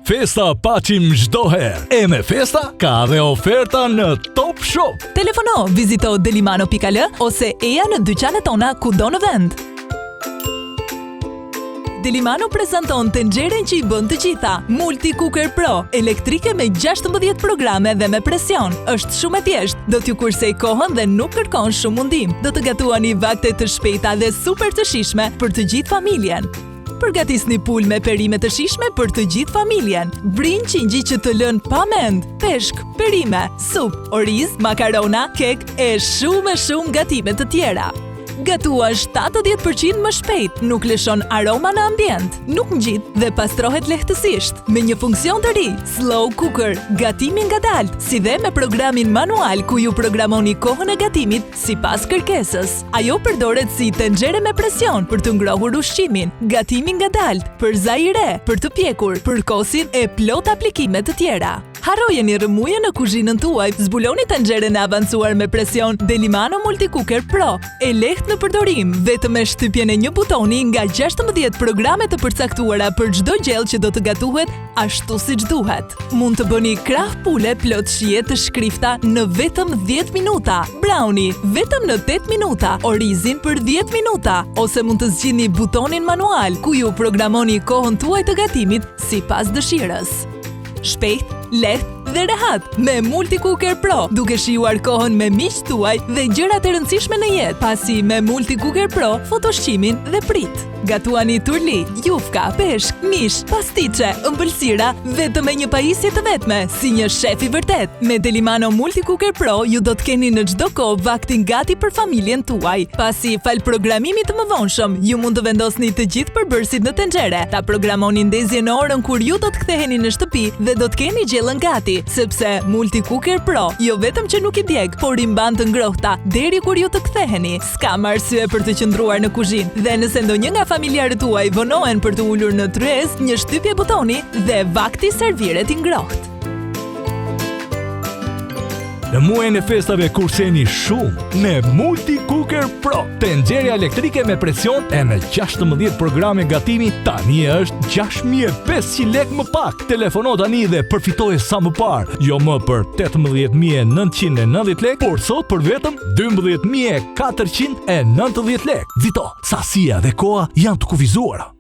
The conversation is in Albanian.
Festa paçim çdo herë. E me Festa ka dhe oferta në Top Shop. Telefono, vizito delimano.al ose eja në dyqanet tona kudo në vend. Delimano prezanton tenxhere që i bën të gjitha. Multi Cooker Pro, elektrike me 16 programe dhe me presion. Është shumë e thjeshtë, do t'ju kursej kohën dhe nuk kërkon shumë mundim. Do të gatuani vakte të shpejta dhe super të shijshme për të gjithë familjen. Përgatisni pul me perime të shijshme për të gjithë familjen. Brinj qingji që të lën pa mend, peshk, perime, sup, oriz, makarona, kek e shumë gatime të tjera. Gatua 70% më shpejt, nuk lëshon aroma në ambient, nuk ngjit dhe pastrohet lehtësisht. Me një funksion të ri, Slow Cooker, gatimi ngadalt, si dhe me programin manual ku ju programoni kohën e gatimit sipas kërkesës. Ajo përdoret si tenxhere me presion për të ngrohur ushqimin, gatimi ngadalt, për zajre, për të pjekur, për kosin e plot aplikime të tjera. Harrojeni rrëmujën në kuzhinën tuaj, zbuloni tenxheren e avancuar me presion Delimano Multi Cooker Pro. E lehtë në përdorim, vetëm me shtypjen e një butoni nga 16 programe të përcaktuara për çdo gjellë që do të gatuhet ashtu siç duhet. Mund të bëni krah pule plot shije të shkrifta në vetëm 10 minuta, brownie vetëm në 8 minuta, orizin për 10 minuta, ose mund të zgjidhni butonin manual ku ju programoni kohën tuaj të gatimit sipas dëshirës. Shpejt, lehtë dhe rehat me Multi Cooker Pro, duke shijuar kohën me miqtë tuaj dhe gjërat e rëndësishme në jetë. Pasi me Multi Cooker Pro, fut ushqimin dhe prit. Gatuani turli, jufka, peshk, mish, pastiçe, ëmbëlsira vetëm me një pajisje të vetme, si një shef i vërtet. Me Delimano Multi Cooker Pro ju do të keni në çdo kohë vaktin gati për familjen tuaj. Pasi fal programimit të mëvonshëm, ju mund të vendosni të gjithë përbërësit në tenxhere. Ta programoni ndezjen në orën kur ju do të ktheheni në shtëpi dhe do të keni gjellën gati, sepse Multi Cooker Pro jo vetëm që nuk i djeg, por i mban të ngrohta deri kur ju të ktheheni. S'ka arsye për të qëndruar në kuzhinë. Dhe nëse ndonjë nga familjarët tuaj vonohen për të ulur në tryez, një shtypje butoni dhe vakti serviret i ngrohtë. Në muajin e festave kurseni shumë me Multi Cooker Pro. Tenxheria elektrike me presion e me 16 programe gatimi tani është 6.500 lek më pak. Telefono tani dhe përfitoje sa më parë, jo më për 18.990 lek, por sot për vetëm 12.490 lek. Zito, sasia dhe koha janë të kufizuara.